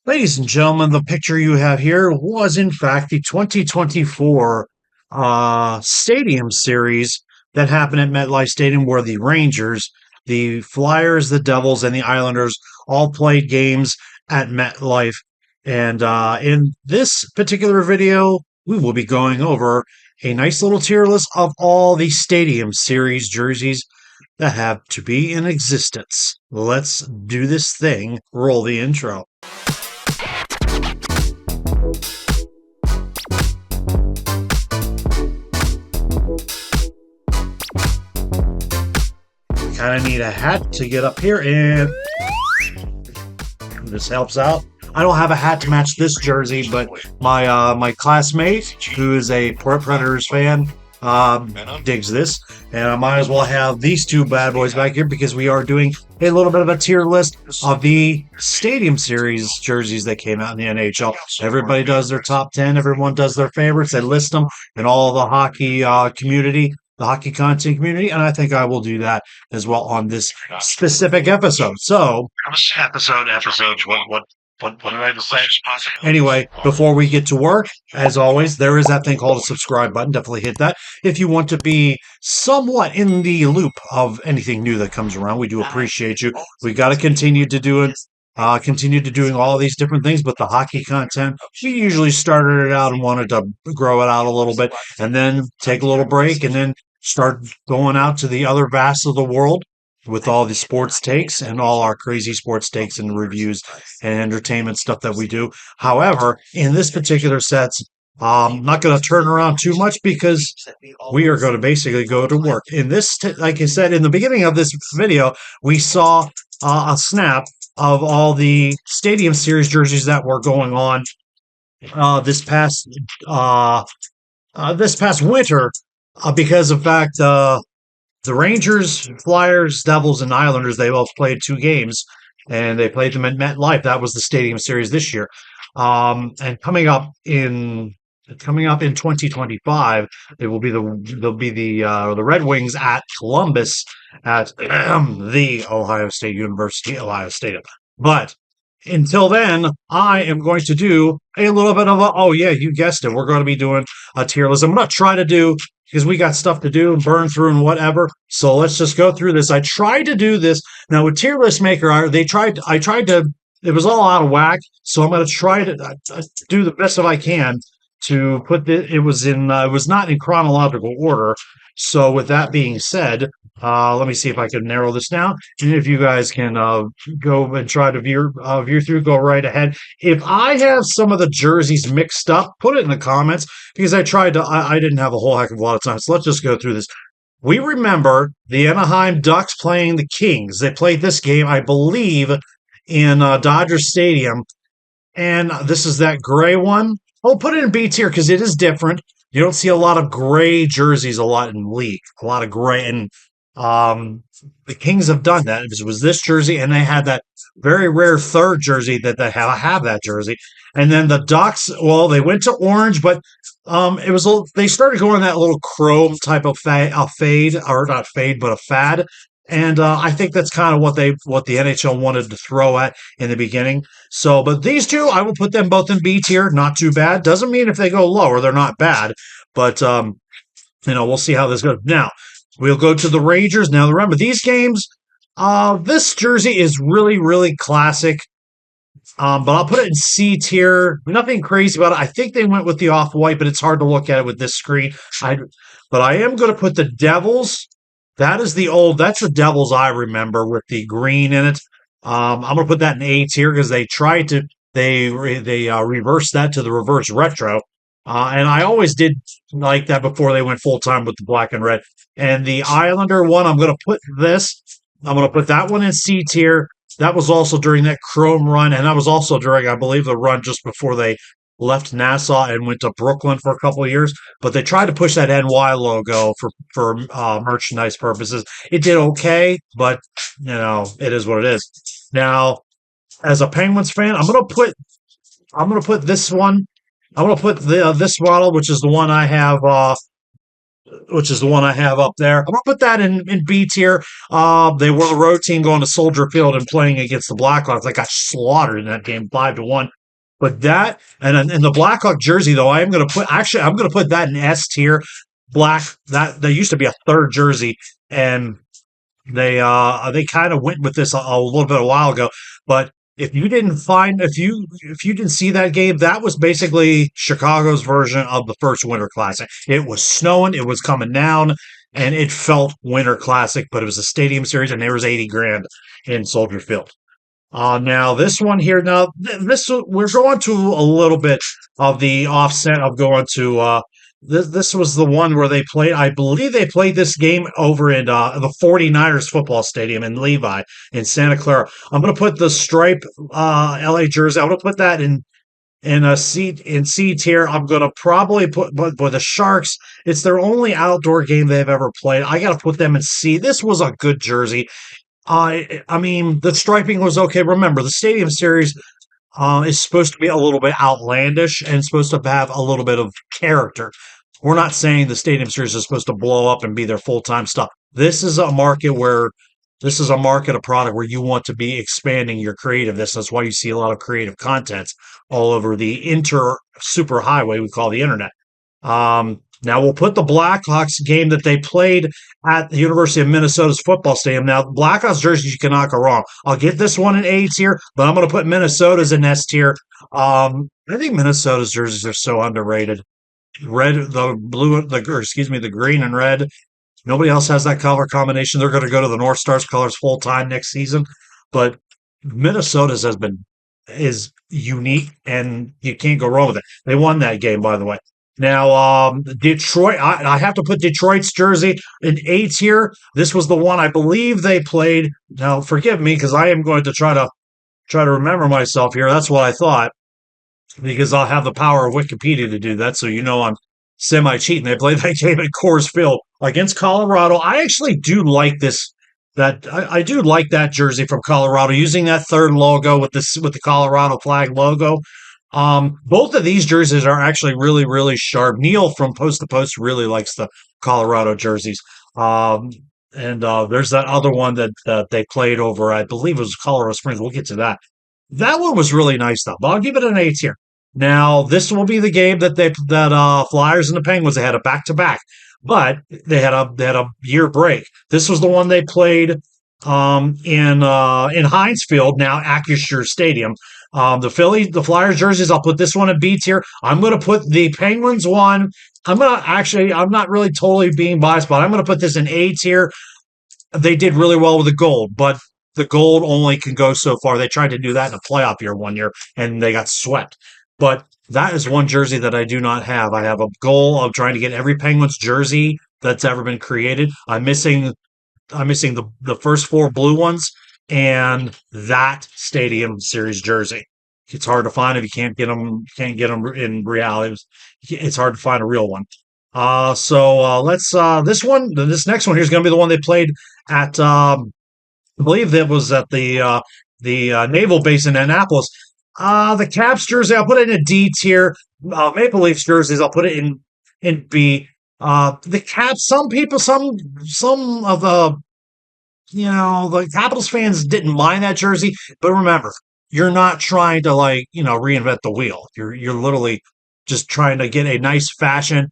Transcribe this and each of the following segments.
Ladies and gentlemen, the picture you have here was in fact the 2024 Stadium Series that happened at MetLife Stadium, where the Rangers, the Flyers, the Devils, and the Islanders all played games at MetLife. And in this particular video, we will be going over a nice little tier list of all the Stadium Series jerseys that have to be in existence. Let's do this thing. Roll the intro. Kind of need a hat to get up here, and this helps out. I don't have a hat to match this jersey, but my classmate, who is a Predators fan, digs this, and I might as well have these two bad boys back here because we are doing a little bit of a tier list of the Stadium Series jerseys that came out in the NHL. Everybody does their top 10. Everyone does their favorites. They list them in all the hockey community, the hockey content community, and I think I will do that as well on this specific episode. So, what did I just say? Anyway, before we get to work, as always, there is that thing called a subscribe button. Definitely hit that if you want to be somewhat in the loop of anything new that comes around. We do appreciate you. We got to continue to do it. Continue to doing all these different things, but the hockey content, we usually started it out and wanted to grow it out a little bit, and then take a little break, and then start going out to the other vast of the world with all the sports takes and all our crazy sports takes and reviews and entertainment stuff that we do. However, in this particular set, I'm not going to turn around too much because we are going to basically go to work. In this, like I said, in the beginning of this video, we saw a snap of all the Stadium Series jerseys that were going on this past winter, because of fact the Rangers, Flyers, Devils, and Islanders, they both played two games, and they played them at MetLife. That was the Stadium Series this year. And coming up in 2025, it will be the Red Wings at Columbus at the Ohio State University, Ohio Stadium. But until then, I am going to do a little bit of oh yeah, you guessed it. We're going to be doing a tier list. I'm going to try to do, because we got stuff to do and burn through and whatever. So let's just go through this. I tried to do this now with Tier List Maker. I tried to. It was all out of whack, so I'm going to try to do the best that I can to put the. It was not in chronological order. So with that being said, let me see if I can narrow this down. And if you guys can go and try to view through, go right ahead. If I have some of the jerseys mixed up, put it in the comments, because I didn't have a whole heck of a lot of time. So let's just go through this. We remember the Anaheim Ducks playing the Kings. They played this game, I believe, in Dodger Stadium. And this is that gray one. I'll put it in B tier because it is different. You don't see a lot of gray jerseys a lot in league. A lot of gray. And the Kings have done that. It was this jersey, and they had that very rare third jersey that they have that jersey. And then the Ducks, well, they went to orange, but they started going that little chrome type of fade, or not fade, but a fad. And I think that's kind of what the NHL wanted to throw at in the beginning. So, but these two, I will put them both in B tier. Not too bad. Doesn't mean if they go lower, they're not bad. But we'll see how this goes. Now, we'll go to the Rangers. Now, remember, these games, this jersey is really, really classic. But I'll put it in C tier. Nothing crazy about it. I think they went with the off-white, but it's hard to look at it with this screen. But I am going to put the Devils. That's the Devils I remember with the green in it. I'm going to put that in A tier because they reversed that to the reverse retro. And I always did like that before they went full time with the black and red. And the Islander one, I'm going to put that one in C tier. That was also during that Chrome run, and that was also during, I believe, the run just before they left Nassau and went to Brooklyn for a couple of years. But they tried to push that NY logo for merchandise purposes. It did okay, but it is what it is. Now, as a Penguins fan, I'm gonna put this one. I'm gonna put this model, which is the one I have which is the one I have up there. I'm gonna put that in B tier. They were the road team going to Soldier Field and playing against the Blackhawks. They got slaughtered in that game, 5-1. But that and the Blackhawk jersey though, I am gonna put actually I'm gonna put that in S tier. Black that used to be a third jersey, and they kind of went with this a little bit a while ago. But if you didn't see that game, that was basically Chicago's version of the first Winter Classic. It was snowing, it was coming down, and it felt Winter Classic, but it was a stadium series, and there was 80 grand in Soldier Field. Now this one here. Now this we're going to a little bit of the offset of going to. This was the one where they played. I believe they played this game over in the 49ers football stadium in Levi in Santa Clara. I'm going to put the stripe LA jersey. I'm going to put that in a seat in C tier. I'm going to probably put but the Sharks. It's their only outdoor game they've ever played. I got to put them in C. This was a good jersey. I mean, the striping was okay. Remember, the Stadium Series is supposed to be a little bit outlandish and supposed to have a little bit of character. We're not saying the Stadium Series is supposed to blow up and be their full time stuff. This is a market, a product where you want to be expanding your creativeness. That's why you see a lot of creative content all over the super highway we call the internet. Now we'll put the Blackhawks game that they played at the University of Minnesota's football stadium. Now, Blackhawks jerseys you cannot go wrong. I'll get this one in A tier, but I'm going to put Minnesota's in S tier. I think Minnesota's jerseys are so underrated. Red, the blue, the green and red. Nobody else has that color combination. They're going to go to the North Stars colors full time next season, but Minnesota's is unique, and you can't go wrong with it. They won that game, by the way. Now, Detroit, I have to put Detroit's jersey in A tier. This was the one I believe they played. Now, forgive me because I am going to try to remember myself here. That's what I thought because I'll have the power of Wikipedia to do that. So you know I'm semi cheating. They played that game at Coors Field against Colorado. I actually do like this. I do like that jersey from Colorado using that third logo with the Colorado flag logo. Both of these jerseys are actually really, really sharp. Neil from Post to Post really likes the Colorado jerseys. And there's that other one that they played over, I believe it was Colorado Springs. We'll get to that. That one was really nice though, but I'll give it an A tier. Now, this will be the game that Flyers and the Penguins they had a back to back, but they had a year break. This was the one they played in Heinz Field, now Acrisure Stadium. The Flyers jerseys, I'll put this one in B tier. I'm going to put the Penguins one. I'm not really totally being biased, but I'm going to put this in A tier. They did really well with the gold, but the gold only can go so far. They tried to do that in a playoff year one year, and they got swept. But that is one jersey that I do not have. I have a goal of trying to get every Penguins jersey that's ever been created. I'm missing the first four blue ones and that Stadium Series jersey. It's hard to find if you can't get them in reality. It's hard to find a real one. Let's this next one here is going to be the one they played at. I believe that was at the naval base in Annapolis. The Caps jersey, I'll put it in a D tier. Maple Leafs jerseys, I'll put it in B. The Caps, some of the Capitals fans didn't mind that jersey, but remember, you're not trying to reinvent the wheel. You're literally just trying to get a nice fashion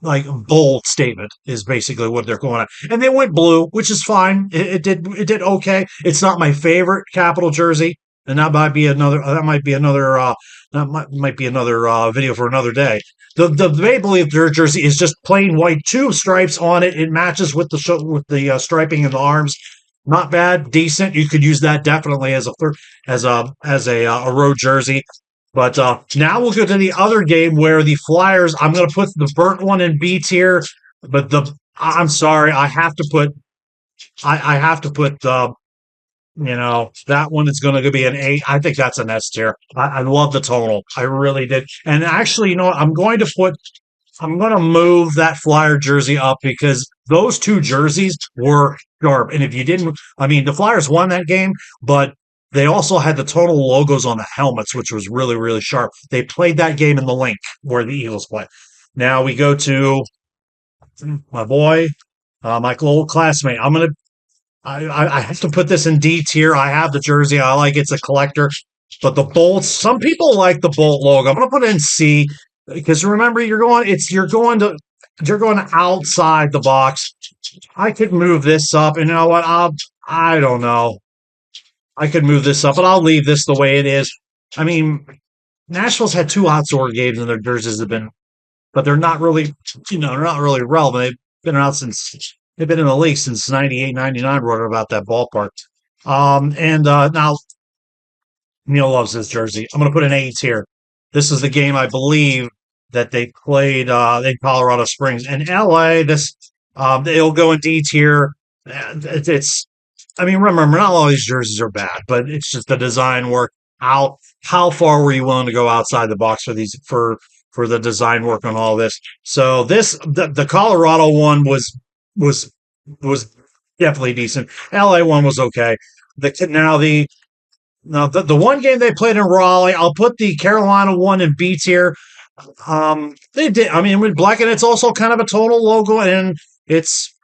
bold statement is basically what they're going on. And they went blue, which is fine. It did okay. It's not my favorite Capital jersey, and that might be another video for another day. The Maple Leaf jersey is just plain white, two stripes on it. It matches with the striping in the arms. Not bad, decent. You could use that definitely as a road jersey. But now we'll go to the other game where the Flyers. I'm going to put the burnt one in B tier, but I'm sorry, I have to put that one is going to be an A. I think that's an S tier. I love the tonal. I really did. And actually, you know what? I'm going to move that Flyer jersey up because those two jerseys were sharp. And if you didn't, the Flyers won that game, but they also had the total logos on the helmets, which was really, really sharp. They played that game in the link where the Eagles play. Now we go to my boy, my old classmate. I have to put this in D tier. I have the jersey. I like it's a collector. But the Bolts, some people like the Bolt logo. I'm gonna put it in C because remember you're going outside the box. I could move this up, and you know what? I don't know. I could move this up, but I'll leave this the way it is. I mean, Nashville's had two outdoor games and their jerseys have been, but they're not really, they're not really relevant. They've been in the league since 98, 99, wrote about that ballpark. And now Neil loves his jersey. I'm going to put an A tier. This is the game I believe that they played in Colorado Springs and LA. It'll go in D tier. It's I mean, remember, not all these jerseys are bad, but it's just the design work. How far were you willing to go outside the box for these for the design work on all this? So the Colorado one was was definitely decent. LA one was okay. The one game they played in Raleigh, I'll put the Carolina one in B tier. They did. I mean, with black and it's also kind of a tonal logo, and it's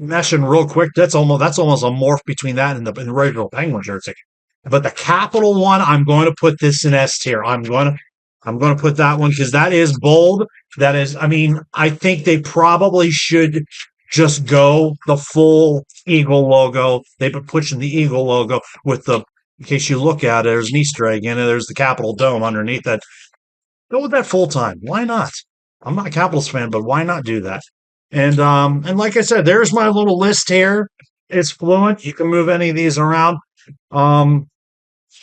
meshing real quick. That's almost a morph between that and the original Penguin jersey. But the Capital one, I'm going to put this in S tier. I'm going to put that one because that is bold. That is, I mean, I think they probably should just go the full Eagle logo. They've been pushing the Eagle logo with in case you look at it, there's an Easter egg in it. There's the Capitol Dome underneath that. Go with that full time. Why not? I'm not a Capitals fan, but why not do that? And like I said, there's my little list here. It's fluent. You can move any of these around. Um,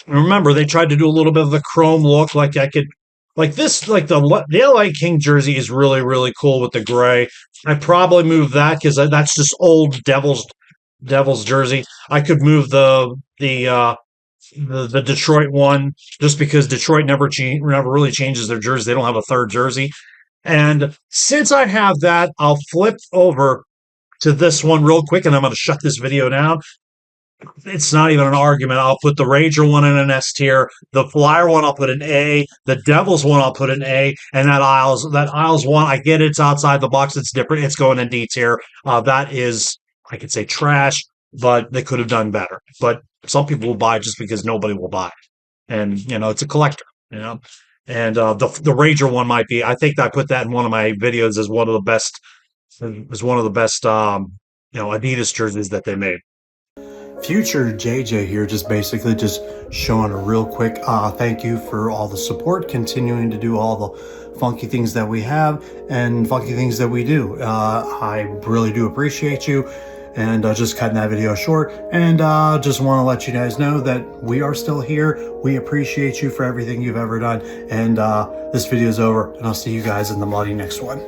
Remember, they tried to do a little bit of the chrome look, like I could, like this, like the LA King jersey is really really cool with the gray. I probably move that because that's just old Devils jersey. I could move the Detroit one just because Detroit never really changes their jersey. They don't have a third jersey. And since I have that, I'll flip over to this one real quick, and I'm going to shut this video down. It's not even an argument. I'll put the Ranger one in an S tier. The Flyer one I'll put an A. The Devils one I'll put an A. And that Isles one, I get it's outside the box. It's different. It's going in D tier. That is, I could say trash, but they could have done better. But some people will buy just because nobody will buy. And, it's a collector, And the Ranger one might be, I think I put that in one of my videos as one of the best Adidas jerseys that they made. Future JJ here, just basically just showing a real quick thank you for all the support, continuing to do all the funky things that we have and funky things that we do. I really do appreciate you, and just cutting that video short, and just want to let you guys know that we are still here. We appreciate you for everything you've ever done, and this video is over, and I'll see you guys in the bloody next one.